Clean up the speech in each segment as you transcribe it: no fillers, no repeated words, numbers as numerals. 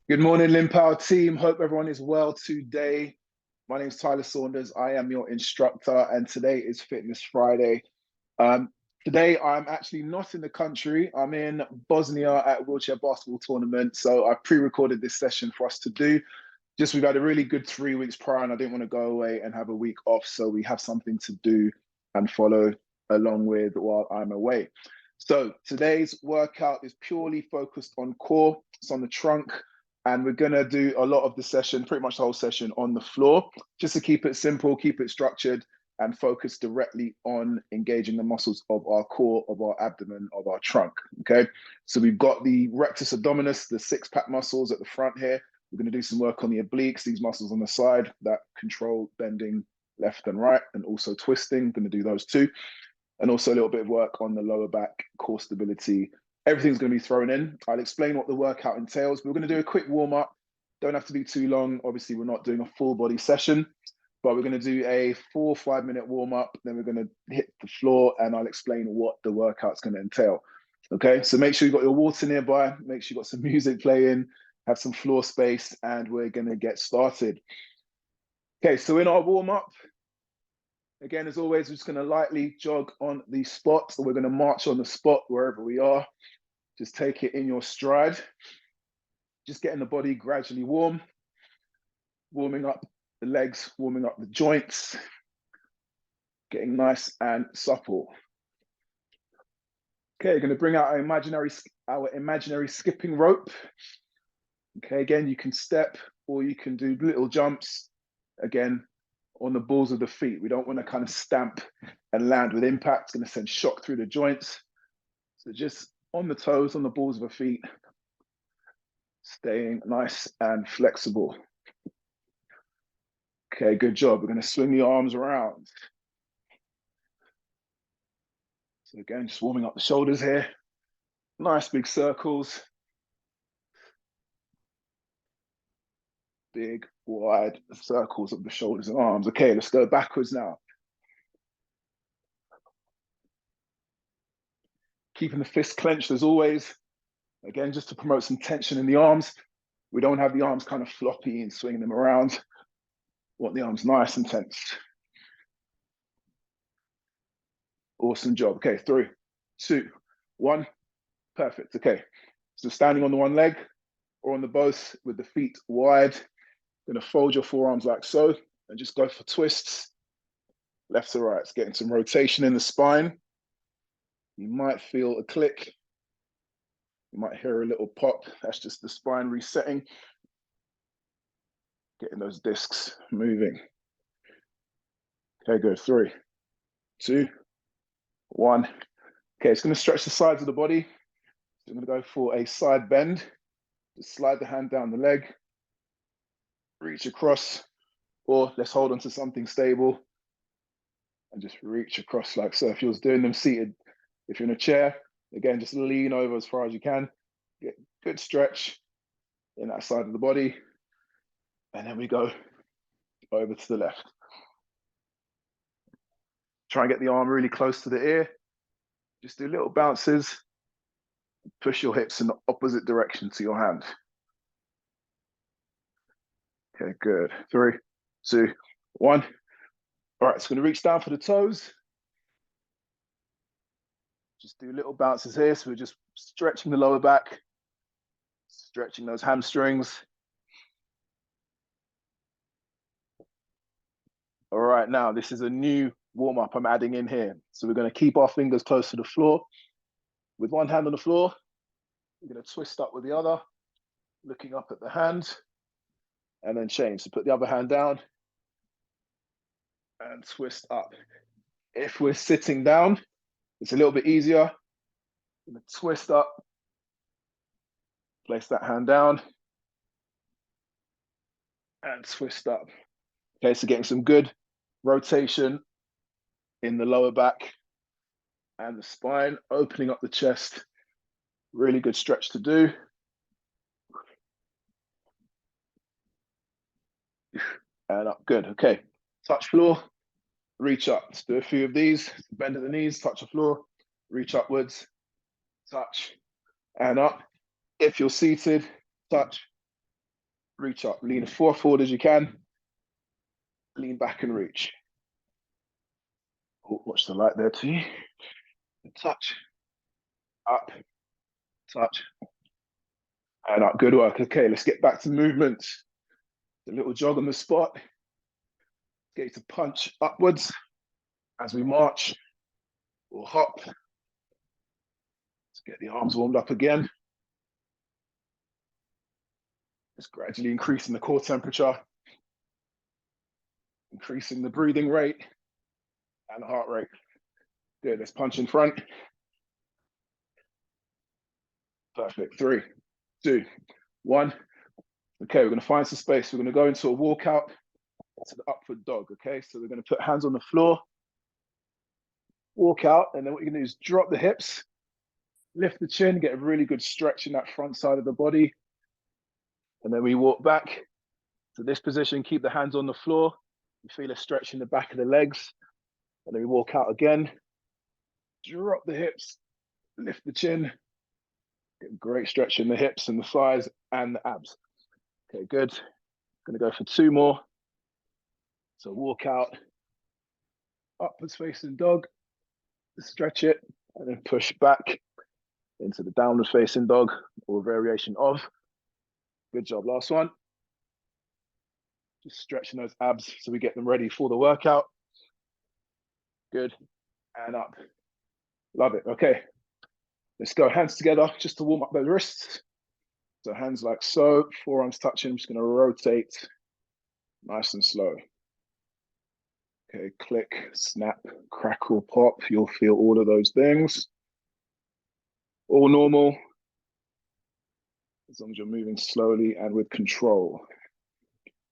Good morning, Limpower team. Hope everyone is well today. My name is Tyler Saunders. I am your instructor, and today is Fitness Friday. Um, Today, I'm actually not in the country. I'm in Bosnia at a wheelchair basketball tournament. So I pre-recorded this session for us to do. Just we've had a really good 3 weeks prior, and I didn't want to go away and have a week off. So we have something to do and follow along with while I'm away. So today's workout is purely focused on core. It's on the trunk. And we're going to do a lot of the session, pretty much the whole session on the floor, just to keep it simple, keep it structured, and focus directly on engaging the muscles of our core, of our abdomen, of our trunk, okay? So we've got the rectus abdominis, the six-pack muscles at the front here. We're going to do some work on the obliques, these muscles on the side that control bending left and right, and also twisting. We're going to do those too. And also a little bit of work on the lower back, core stability. Everything's going to be thrown in. I'll explain what the workout entails. We're going to do a quick warm-up. Don't have to be too long. Obviously, we're not doing a full body session, but we're going to do a 4 or 5 minute warm-up. Then we're going to hit the floor and I'll explain what the workout's going to entail. Okay, so make sure you've got your water nearby. Make sure you've got some music playing, have some floor space, and we're going to get started. Okay, so in our warm-up, again, as always, we're just going to lightly jog on the spot. So we're going to march on the spot wherever we are. Just take it in your stride. Just getting the body gradually warm, warming up the legs, warming up the joints, getting nice and supple. Okay, going to bring out our imaginary skipping rope. Okay, again, you can step or you can do little jumps. Again, on the balls of the feet. We don't want to kind of stamp and land with impact. It's going to send shock through the joints. So just on the toes, on the balls of the feet, staying nice and flexible. Okay, good job. We're going to swing the arms around. So again, just warming up the shoulders here. Nice big circles. Big, wide circles of the shoulders and arms. Okay, let's go backwards now. Keeping the fists clenched as always. Again, just to promote some tension in the arms. We don't have the arms kind of floppy and swinging them around. Want the arms nice and tense. Awesome job. Okay, 3, 2, 1. Perfect. Okay, so standing on the one leg or on the both with the feet wide. Going to fold your forearms like so and just go for twists. Left to right. It's getting some rotation in the spine. You might feel a click. You might hear a little pop. That's just the spine resetting. Getting those discs moving. Okay, good. 3, 2, 1. Okay, it's going to stretch the sides of the body. So I'm going to go for a side bend. Just slide the hand down the leg. Reach across. Or let's hold on to something stable. And just reach across like so. If you're doing them seated, if you're in a chair, again, just lean over as far as you can. Get good stretch in that side of the body. And then we go over to the left. Try and get the arm really close to the ear. Just do little bounces. Push your hips in the opposite direction to your hand. Okay, good. 3, 2, 1. All right, so going to reach down for the toes. Just do little bounces here. So we're just stretching the lower back, stretching those hamstrings. All right, now this is a new warm-up I'm adding in here. So we're going to keep our fingers close to the floor. With one hand on the floor, we're going to twist up with the other, looking up at the hand, and then change. So put the other hand down and twist up. If we're sitting down, it's a little bit easier. I'm going to twist up, place that hand down, and twist up. Okay, so getting some good rotation in the lower back and the spine, opening up the chest. Really good stretch to do. And up, good, okay. Touch floor, reach up. Let's do a few of these. Bend at the knees, touch the floor, reach upwards, touch, and up. If you're seated, touch, reach up, lean as far forward as you can, lean back and reach. Oh, watch the light there too. Touch, up, touch, and up. Good work. Okay, let's get back to movement. A little jog on the spot. Get to punch upwards as we march or hop. Let's get the arms warmed up again. Just gradually increasing the core temperature, increasing the breathing rate and the heart rate. Good, let's punch in front. Perfect, 3, 2, 1. Okay, we're gonna find some space. We're gonna go into a walkout to the upward dog, okay? So we're gonna put hands on the floor, walk out, and then what you're gonna do is drop the hips, lift the chin, get a really good stretch in that front side of the body. And then we walk back to this position, keep the hands on the floor. You feel a stretch in the back of the legs. And then we walk out again, drop the hips, lift the chin, get a great stretch in the hips and the thighs and the abs. Okay, good. Gonna go for 2 more. So walk out, upwards facing dog, stretch it, and then push back into the downward facing dog or variation of. Good job, last one. Just stretching those abs so we get them ready for the workout. Good, and up. Love it, okay. Let's go, hands together just to warm up those wrists. So hands like so, forearms touching. I'm just gonna rotate nice and slow. Okay, click, snap, crackle, pop. You'll feel all of those things. All normal, as long as you're moving slowly and with control.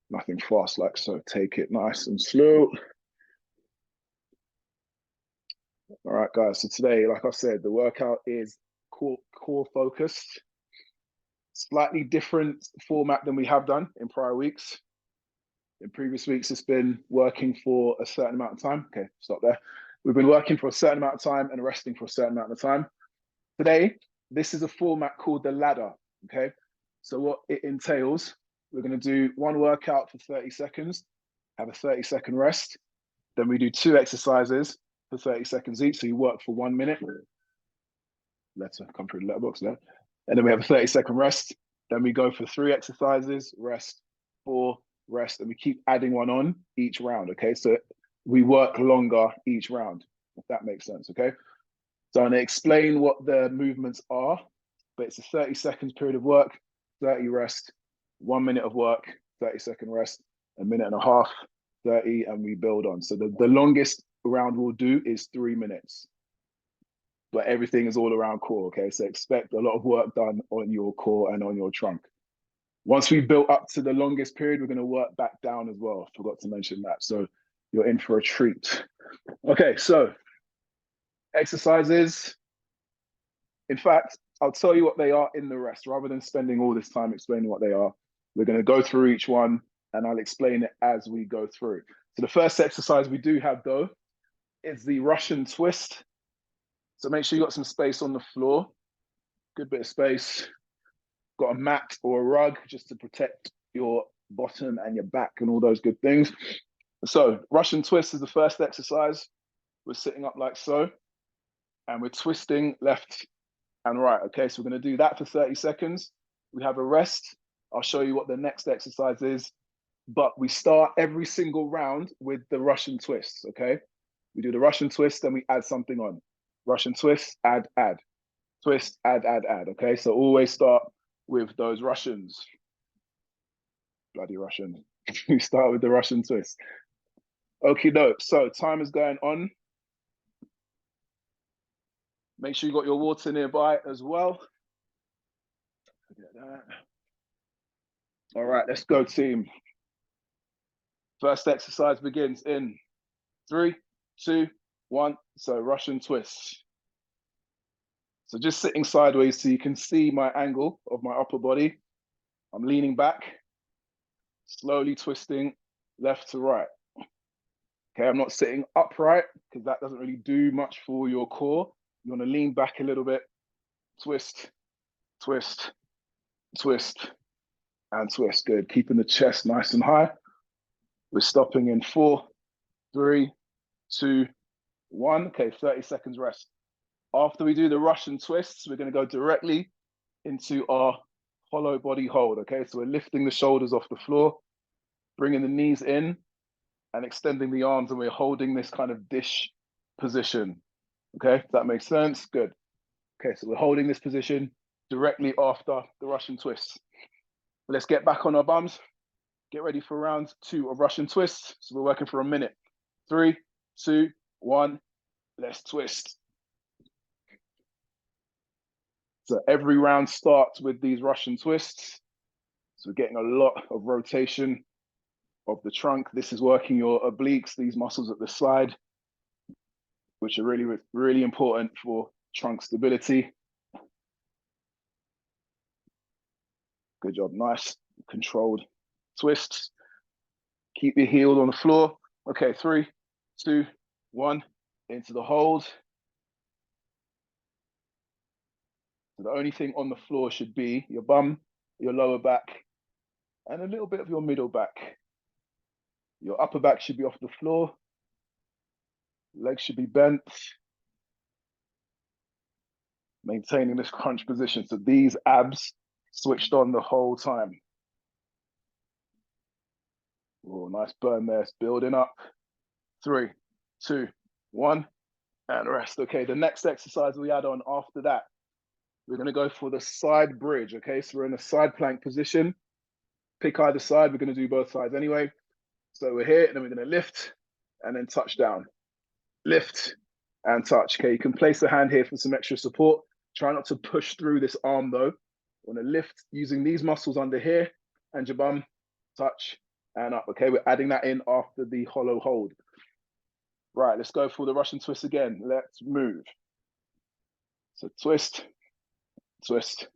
Nothing fast like so. Take it nice and slow. All right, guys, so today, like I said, the workout is core focused. Slightly different format than we have done in prior weeks. In previous weeks, it's been working for a certain amount of time. Okay, stop there. We've been working for a certain amount of time and resting for a certain amount of time. Today, this is a format called the ladder, okay? So what it entails, we're gonna do 1 workout for 30 seconds, have a 30-second rest. Then we do 2 exercises for 30 seconds each. So you work for 1 minute. Letter, come through the letterbox there. And then we have a 30-second rest. Then we go for 3 exercises, rest, 4, rest, and we keep adding 1 on each round, okay? So we work longer each round, if that makes sense, okay? So I'm gonna explain what the movements are, but it's a 30 seconds period of work, 30 rest, 1 minute of work, 30-second rest, a minute and a half, 30, and we build on. So the longest round we'll do is 3 minutes. But everything is all around core, okay? So expect a lot of work done on your core and on your trunk. Once we've built up to the longest period, we're gonna work back down as well. Forgot to mention that. So you're in for a treat. Okay, so exercises. In fact, I'll tell you what they are in the rest, rather than spending all this time explaining what they are. We're gonna go through each one and I'll explain it as we go through. So the first exercise we do have though is the Russian twist. So make sure you got some space on the floor, good bit of space. Got a mat or a rug just to protect your bottom and your back and all those good things. So Russian twist is the first exercise. We're sitting up like so, and we're twisting left and right, okay? So we're gonna do that for 30 seconds. We have a rest. I'll show you what the next exercise is, but we start every single round with the Russian twists, okay? We do the Russian twist, then we add something on. Russian twist, add, twist, add, okay? So always start with those Russians. Bloody Russian. We start with the Russian twist. Okie doke, so time is going on. Make sure you got your water nearby as well. Forget that. All right, let's go, team. First exercise begins in 3, 2, 1. So Russian twists. So just sitting sideways so you can see my angle of my upper body. I'm leaning back, slowly twisting left to right. Okay, I'm not sitting upright because that doesn't really do much for your core. You want to lean back a little bit, twist, twist, twist, and twist. Good. Keeping the chest nice and high. We're stopping in 4, 3, 2, 1. Okay, 30 seconds rest. After we do the Russian twists, we're going to go directly into our hollow body hold. Okay, so we're lifting the shoulders off the floor, bringing the knees in and extending the arms, and we're holding this kind of dish position. Okay, if that makes sense. Good. Okay, so we're holding this position directly after the Russian twists. Let's get back on our bums. Get ready for round 2 of Russian twists. So we're working for a minute. 3, 2, 1. Let's twist. So every round starts with these Russian twists. So we're getting a lot of rotation of the trunk. This is working your obliques, these muscles at the side, which are really, really important for trunk stability. Good job. Nice, controlled twists. Keep your heel on the floor. Okay, 3, 2, 1. Into the hold. So the only thing on the floor should be your bum, your lower back, and a little bit of your middle back. Your upper back should be off the floor. Legs should be bent. Maintaining this crunch position. So these abs switched on the whole time. Oh, nice burn there. It's building up. 3, 2, 1, and rest. Okay, the next exercise we add on after that, we're going to go for the side bridge. Okay, so we're in a side plank position. Pick either side. We're going to do both sides anyway. So we're here, and then we're going to lift and then touch down. Lift and touch. Okay, you can place a hand here for some extra support. Try not to push through this arm though. You want to lift using these muscles under here and your bum, touch and up. Okay, we're adding that in after the hollow hold. Right, let's go for the Russian twist again. Let's move. So twist, twist,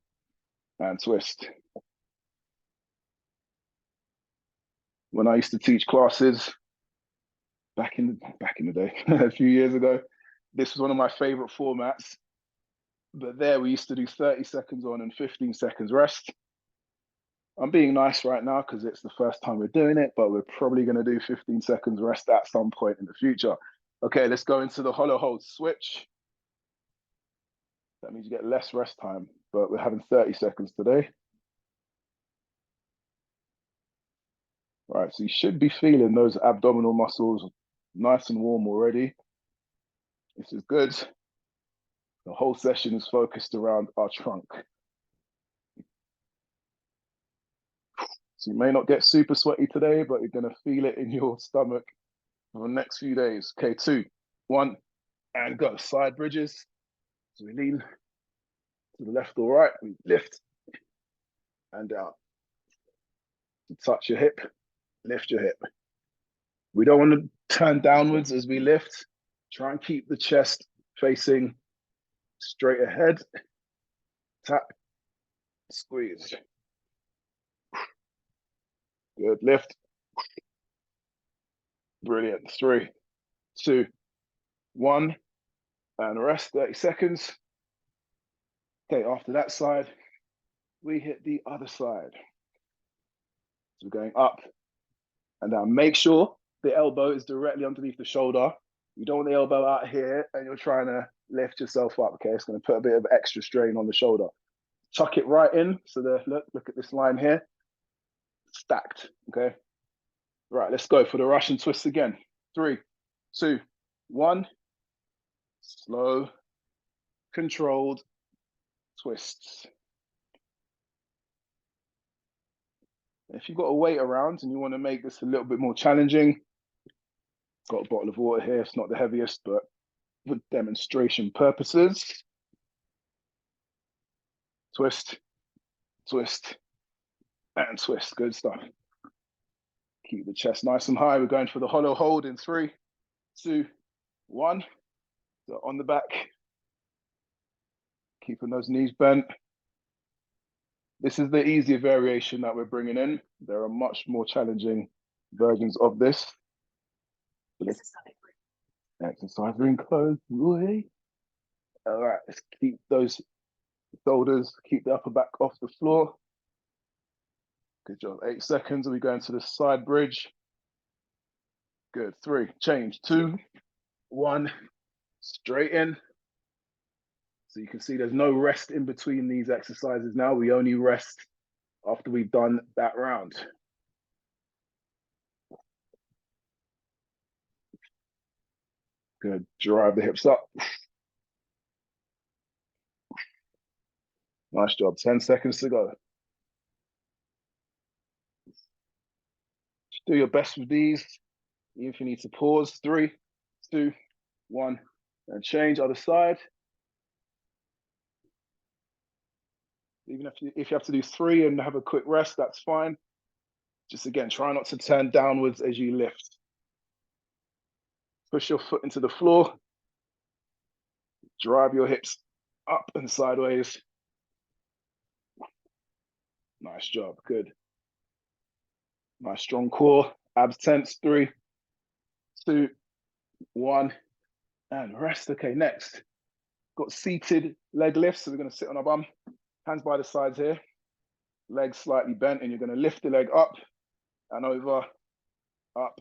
and twist. When I used to teach classes back in the day, a few years ago, this was one of my favorite formats. But there we used to do 30 seconds on and 15 seconds rest. I'm being nice right now because it's the first time we're doing it, but we're probably going to do 15 seconds rest at some point in the future. Okay, let's go into the hollow hold switch. That means you get less rest time, but we're having 30 seconds today. Right, so you should be feeling those abdominal muscles nice and warm already. This is good. The whole session is focused around our trunk. So you may not get super sweaty today, but you're going to feel it in your stomach for the next few days. Okay, 2, 1, and go. Side bridges. So we lean to the left or right, we lift and down. To touch your hip, lift your hip. We don't want to turn downwards as we lift. Try and keep the chest facing straight ahead. Tap, squeeze. Good, lift. Brilliant. 3, 2, 1, and rest, 30 seconds. Okay, after that side, we hit the other side. So we're going up and down. Make sure the elbow is directly underneath the shoulder. You don't want the elbow out here and you're trying to lift yourself up, okay? It's going to put a bit of extra strain on the shoulder. Tuck it right in. So look at this line here. Stacked, okay? Right, let's go for the Russian twist again. 3, 2, 1. Slow, controlled twists. If you've got a weight around and you want to make this a little bit more challenging, got a bottle of water here. It's not the heaviest, but for demonstration purposes. Twist, twist, and twist. Good stuff. Keep the chest nice and high. We're going for the hollow hold in 3, 2, 1. So on the back, keeping those knees bent. This is the easier variation that we're bringing in. There are much more challenging versions of this. Exercise ring close. All right, let's keep those shoulders, keep the upper back off the floor. Good job. 8 seconds, and we go into the side bridge. Good. 3, change. 2, 1, straight in. So you can see there's no rest in between these exercises now. We only rest after we've done that round. Good. Drive the hips up. Nice job. 10 seconds to go. Just do your best with these. Even if you need to pause. 3, 2, 1, and change. Other side. Even if you have to do 3 and have a quick rest, that's fine. Just again, try not to turn downwards as you lift. Push your foot into the floor. Drive your hips up and sideways. Nice job. Good. Nice strong core. Abs tense. 3, 2, 1, and rest. Okay, next. Got seated leg lifts. So we're going to sit on our bum. Hands by the sides here. Legs slightly bent, and you're going to lift the leg up and over, up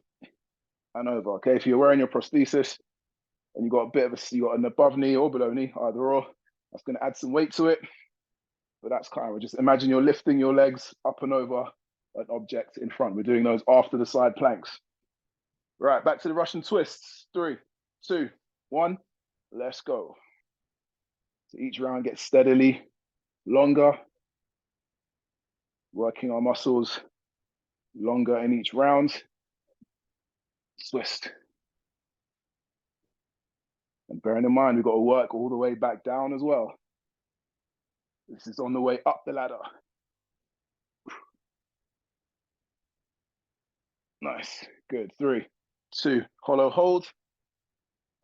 and over. Okay, if you're wearing your prosthesis and you've got a bit of you got an above knee or below knee, either or, that's going to add some weight to it. But that's kind of just imagine you're lifting your legs up and over an object in front. We're doing those after the side planks. Right, back to the Russian twists. 3, 2, 1, let's go. So each round gets steadily longer, working our muscles longer in each round. Twist. And bearing in mind, we've got to work all the way back down as well. This is on the way up the ladder. Nice, good. 3, 2, hollow hold,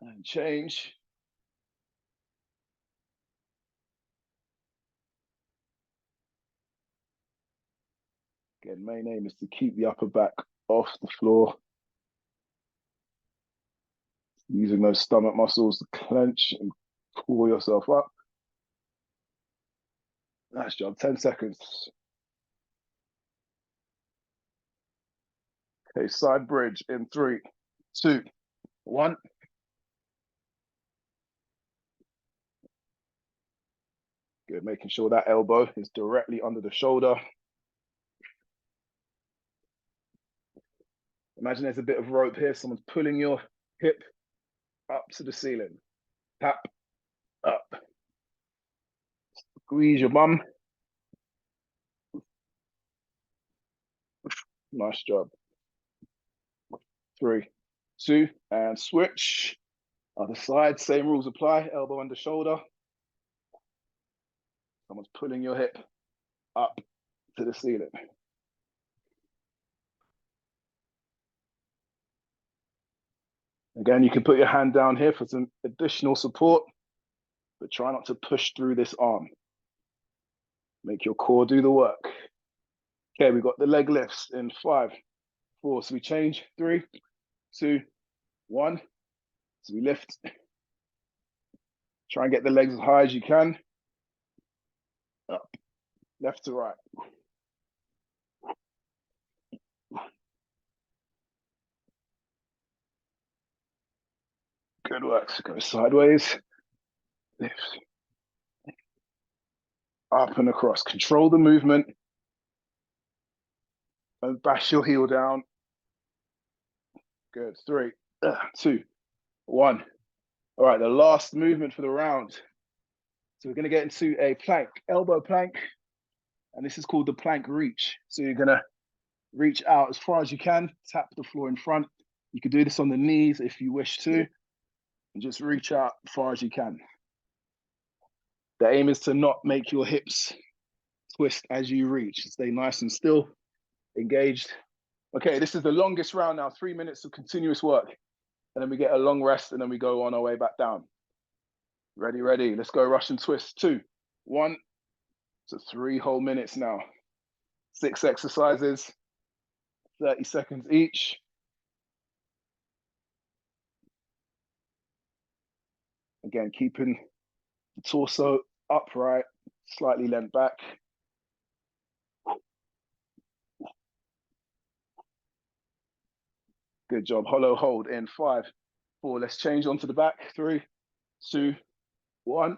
and change. Again, main aim is to keep the upper back off the floor. Using those stomach muscles to clench and pull yourself up. Nice job, 10 seconds. Okay, side bridge in 3, 2, 1. Good, making sure that elbow is directly under the shoulder. Imagine there's a bit of rope here. Someone's pulling your hip up to the ceiling. Tap, up. Squeeze your bum. Nice job. 3, 2, and switch. Other side, same rules apply. Elbow under shoulder. Someone's pulling your hip up to the ceiling. Again, you can put your hand down here for some additional support, but try not to push through this arm. Make your core do the work. Okay, we've got the leg lifts in 5, 4. So we change. 3, 2, 1. So we lift. Try and get the legs as high as you can. Up, left to right. Good work. So go sideways. Lift. Up and across. Control the movement. Don't bash your heel down. Good. 3, 2, 1. All right, the last movement for the round. So we're going to get into a plank, elbow plank, and this is called the plank reach. So you're going to reach out as far as you can, tap the floor in front. You can do this on the knees if you wish to, and just reach out as far as you can. The aim is to not make your hips twist as you reach. Stay nice and still, engaged. Okay, this is the longest round now, 3 minutes of continuous work. And then we get a long rest, and then we go on our way back down. Ready, ready. Let's go Russian twist. 2, 1. So 3 whole minutes now. 6 exercises, 30 seconds each. Again, keeping the torso upright, slightly leant back. Good job. Hollow hold in 5, 4. Let's change onto the back. 3, 2, 1.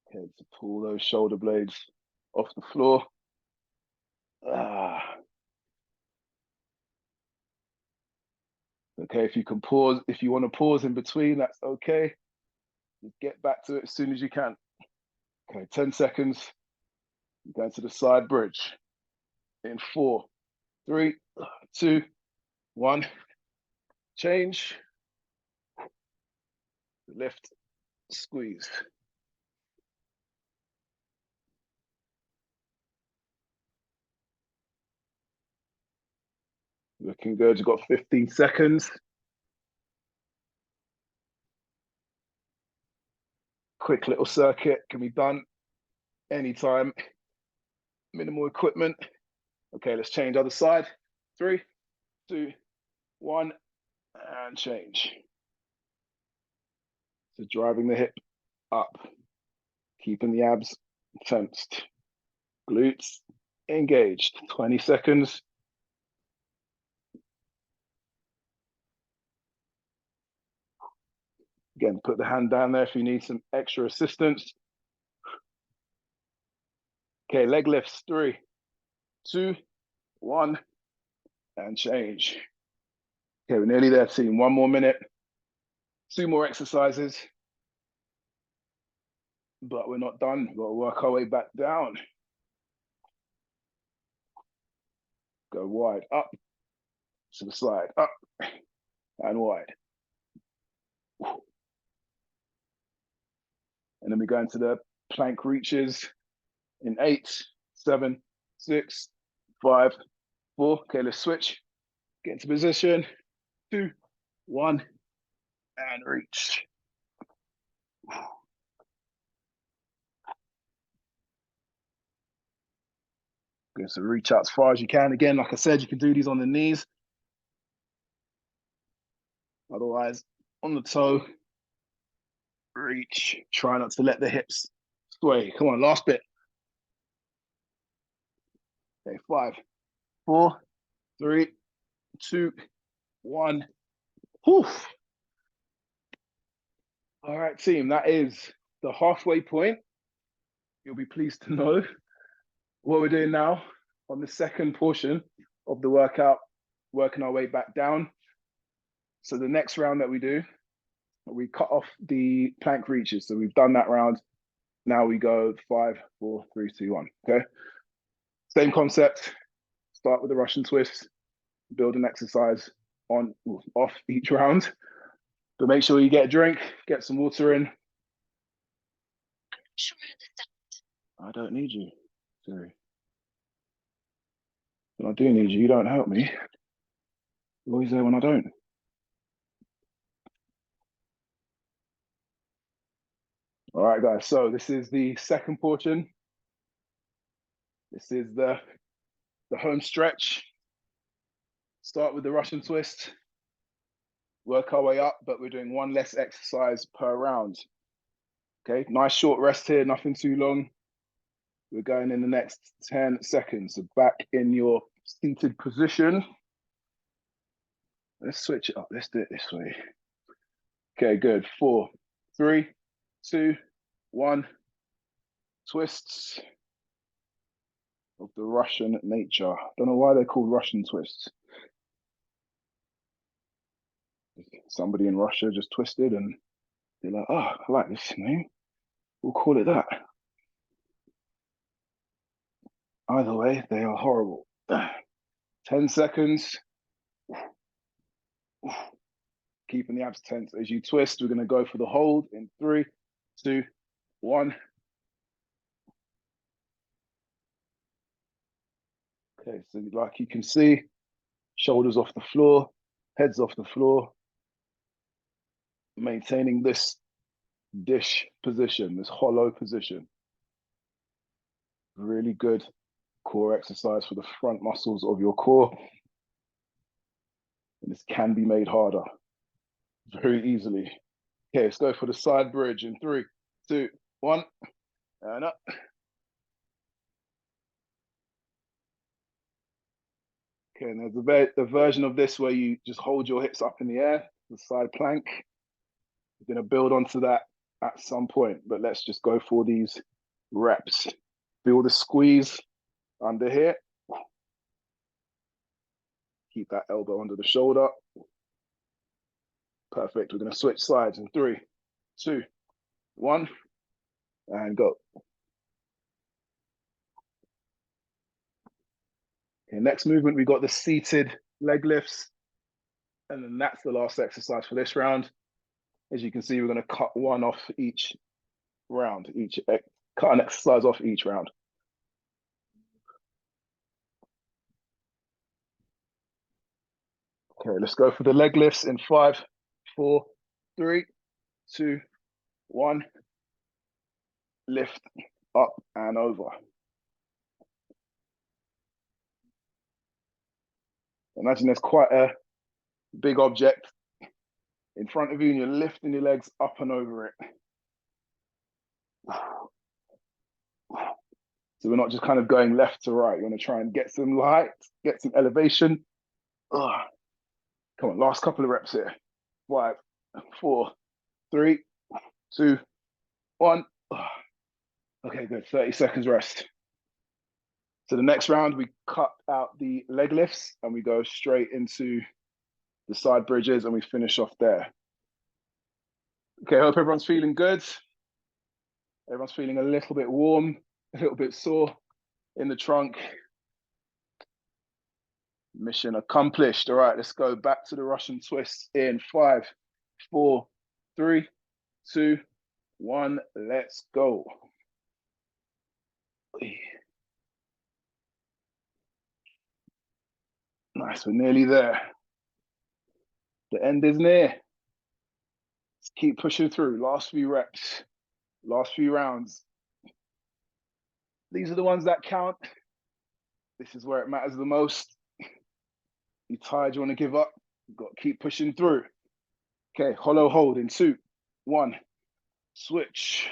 Okay, to pull those shoulder blades off the floor. Okay, if you can pause, if you want to pause in between, that's okay. Just get back to it as soon as you can. Okay, 10 seconds. You're going to the side bridge in 4, 3, 2, 1. Change. Lift, squeeze. Looking good. You've got 15 seconds. Quick little circuit can be done anytime. Minimal equipment. Okay, let's change other side. 3, 2, 1, and change. So driving the hip up, keeping the abs tensed, glutes engaged. 20 seconds. Again, put the hand down there if you need some extra assistance. Okay, leg lifts. 3, 2, 1, and change. Okay, we're nearly there, team. 1 more minute. 2 more exercises. But we're not done. We've got to work our way back down. Go wide, up, to the side, up, and wide. And then we go into the plank reaches in 8, 7, 6, 5, 4. Okay, let's switch. Get into position. 2, 1, and reach. Good, so reach out as far as you can. Again, like I said, you can do these on the knees. Otherwise, on the toe, reach. Try not to let the hips sway. Come on, last bit. Okay, 5, 4, 3, 2, 1. Whew. All right, team, that is the halfway point. You'll be pleased to know what we're doing now on the second portion of the workout, working our way back down. So the next round that we do, we cut off the plank reaches. So we've done that round. Now we go 5, 4, 3, 2, 1. Okay. Same concept. Start with the Russian twist, build an exercise on off each round. But make sure you get a drink, get some water in. I don't need you. Sorry. When I do need you, you don't help me. You're always there when I don't. All right, guys. So this is the second portion. This is the home stretch. Start with the Russian twist. Work our way up, but we're doing 1 less exercise per round. Okay, nice short rest here, nothing too long. We're going in the next 10 seconds. So back in your seated position. Let's switch it up. Let's do it this way. Okay, good. 4, 3, 2, 1. Twists of the Russian nature. Don't know why they're called Russian twists. Somebody in Russia just twisted and they're like, oh, I like this name. We'll call it that. Either way, they are horrible. 10 seconds. Keeping the abs tense as you twist. We're going to go for the hold in 3, 2, 1. Okay, so like you can see, shoulders off the floor, heads off the floor, maintaining this dish position, this hollow position. Really good core exercise for the front muscles of your core. And this can be made harder very easily. Okay, let's go for the side bridge in 3, 2, 1, and up. Okay, and there's a version of this where you just hold your hips up in the air, the side plank. We're going to build onto that at some point, but let's just go for these reps. Feel the squeeze under here. Keep that elbow under the shoulder. Perfect. We're going to switch sides in 3, 2, 1, and go. Okay, next movement, we got the seated leg lifts. And then that's the last exercise for this round. As you can see, we're going to cut one off each round, cut an exercise off each round. Okay, let's go for the leg lifts in 5, 4, 3, 2, 1. Lift up and over. Imagine there's quite a big object in front of you and you're lifting your legs up and over it. So we're not just kind of going left to right. You want to try and get some height, get some elevation. Come on, last couple of reps here. 5, 4, 3, 2, 1. Okay, good. 30 seconds rest. So the next round, we cut out the leg lifts and we go straight into the side bridges and we finish off there. Okay, hope everyone's feeling good. Everyone's feeling a little bit warm, a little bit sore in the trunk. Mission accomplished. All right, let's go back to the Russian twist in 5, 4, 3, 2, 1. Let's go. Nice, we're nearly there. The end is near. Let's keep pushing through. Last few reps, last few rounds. These are the ones that count. This is where it matters the most. You tired, you want to give up? You've got to keep pushing through. Okay, hollow hold in 2, 1. Switch.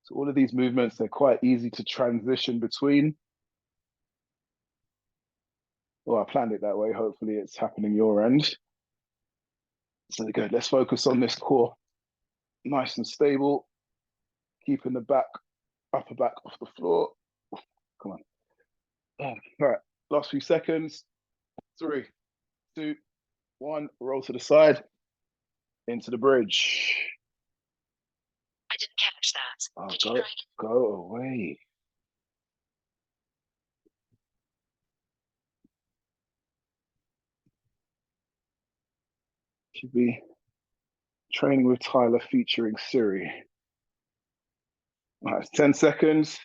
So all of these movements, they're quite easy to transition between. Well, I planned it that way. Hopefully it's happening your end. So good, let's focus on this core. Nice and stable. Keeping the upper back off the floor. Come on. All right, last few seconds. 3, 2, 1. Roll to the side. Into the bridge. I didn't catch that. Oh, Did you try it? Go away. Should be Training with Tyler featuring Siri. All right, 10 seconds.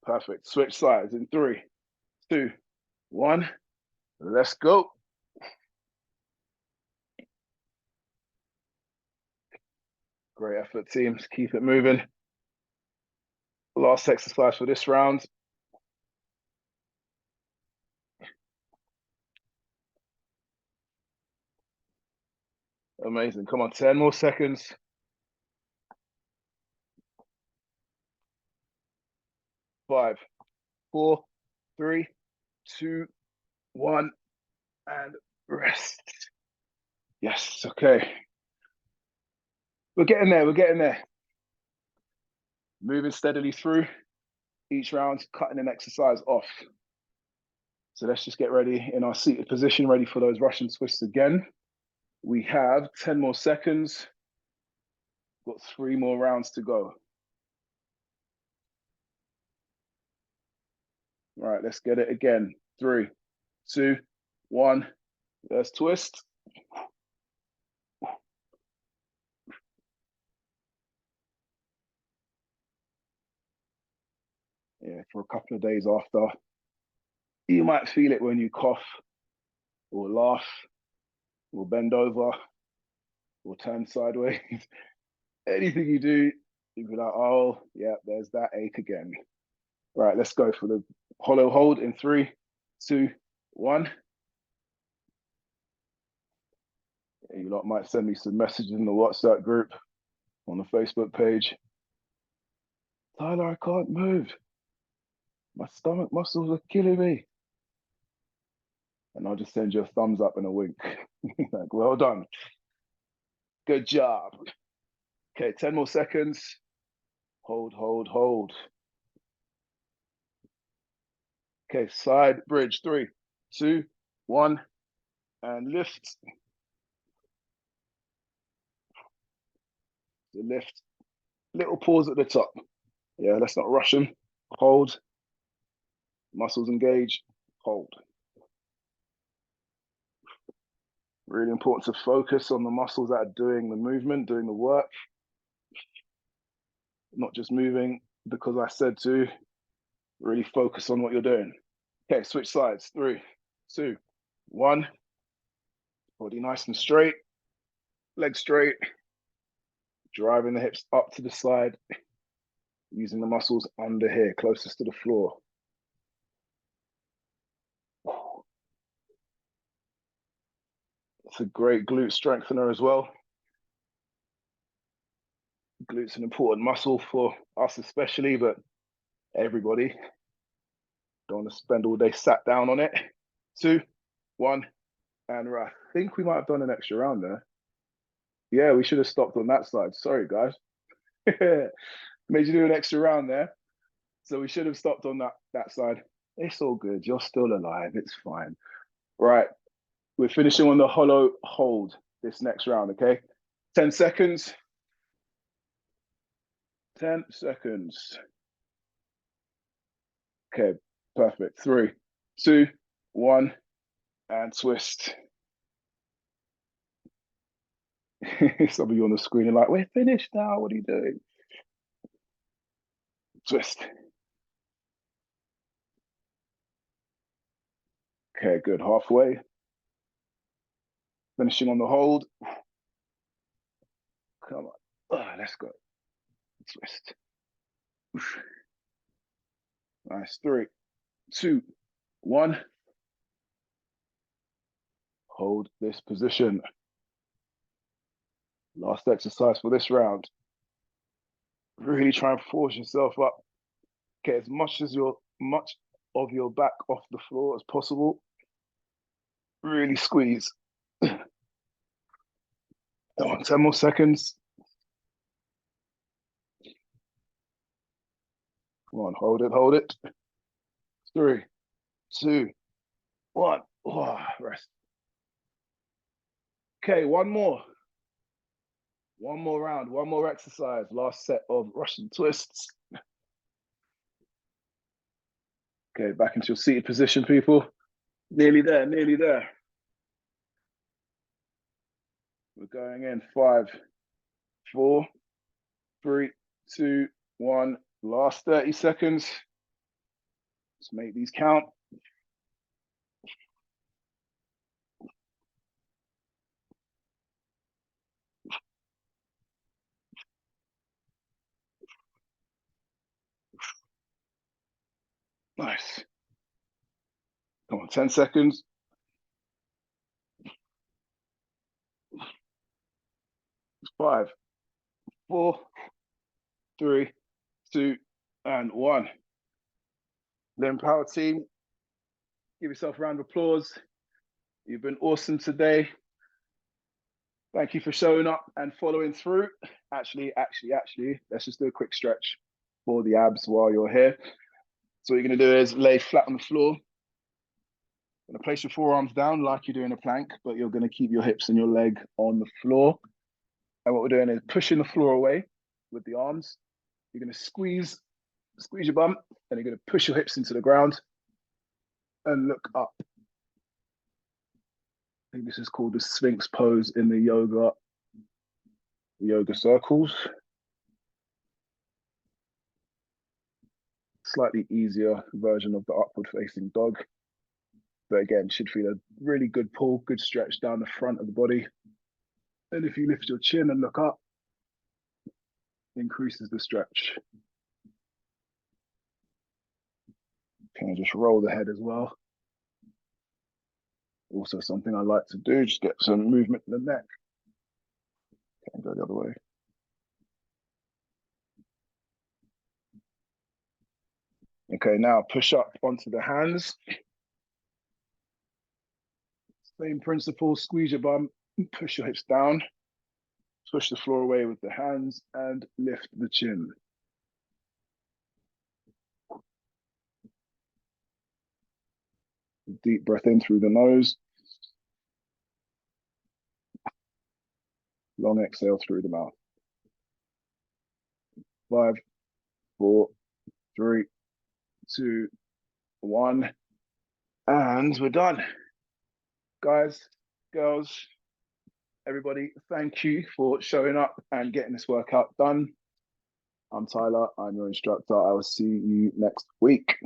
Perfect. Switch sides in 3, 2, 1. Let's go. Great effort, teams. Keep it moving. Last exercise for this round. Amazing. Come on, 10 more seconds. 5, 4, 3, 2, 1, and rest. Yes, okay. We're getting there, we're getting there. Moving steadily through each round, cutting an exercise off. So let's just get ready in our seated position, ready for those Russian twists again. We have 10 more seconds. Got 3 more rounds to go. All right, let's get it again. 3, 2, 1. Let's twist. Yeah, for a couple of days after, you might feel it when you cough or laugh or bend over or turn sideways. Anything you do, you'll be like, oh, yeah, there's that ache again. All right, let's go for the hollow hold in 3, 2, 1. You lot might send me some messages in the WhatsApp group on the Facebook page. Tyler, I can't move. My stomach muscles are killing me. And I'll just send you a thumbs up and a wink. Like, well done. Good job. Okay, 10 more seconds. Hold, hold, hold. Okay, side bridge. 3, 2, 1, and lift. The lift. Little pause at the top. Yeah, let's not rush them. Hold. Muscles engage. Hold. Really important to focus on the muscles that are doing the movement, doing the work. Not just moving because I said to. Really focus on what you're doing. Okay, switch sides. 3, 2, 1. Body nice and straight. Legs straight. Driving the hips up to the side. Using the muscles under here, closest to the floor. It's a great glute strengthener as well. Glute's an important muscle for us especially, but everybody. Don't want to spend all day sat down on it. 2, 1, and I think we might have done an extra round there. Yeah, we should have stopped on that side. Sorry, guys. Made you do an extra round there. So we should have stopped on that side. It's all good. You're still alive. It's fine. Right. We're finishing on the hollow hold this next round, okay? 10 seconds. 10 seconds. Okay, perfect. 3, 2, 1, and twist. Some of you on the screen are like, we're finished now. What are you doing? Twist. Okay, good. Halfway. Finishing on the hold. Come on. Oh, let's go. Twist. Nice. 3, 2, 1. Hold this position. Last exercise for this round. Really try and force yourself up. Get as much of your back off the floor as possible. Really squeeze. Come on, 10 more seconds. Come on, hold it, hold it. 3, 2, 1. Oh, rest. Okay, one more. One more round, one more exercise. Last set of Russian twists. Okay, back into your seated position, people. Nearly there, nearly there. We're going in 5, 4, 3, 2, 1. Last 30 seconds. Let's make these count. Nice. Come on, 10 seconds. 5, 4, 3, 2, and 1. Limb Power team, give yourself a round of applause. You've been awesome today. Thank you for showing up and following through. Actually, let's just do a quick stretch for the abs while you're here. So what you're going to do is lay flat on the floor. You're going to place your forearms down like you're doing a plank, but you're going to keep your hips and your leg on the floor. And what we're doing is pushing the floor away with the arms. You're going to squeeze your bum, and you're going to push your hips into the ground and look up. I think this is called the Sphinx pose in the yoga circles. Slightly easier version of the upward facing dog. But again, should feel a really good pull, good stretch down the front of the body. And if you lift your chin and look up, increases the stretch. Can I just roll the head as well? Also something I like to do, just get some movement in the neck. Can go the other way. Okay, now push up onto the hands. Same principle, squeeze your bum, push your hips down, push the floor away with the hands, and lift the chin. Deep breath in through the nose. Long exhale through the mouth. 5, 4, 3, 2, 1. And we're done. Guys, girls, everybody, thank you for showing up and getting this workout done. I'm Tyler, I'm your instructor. I will see you next week.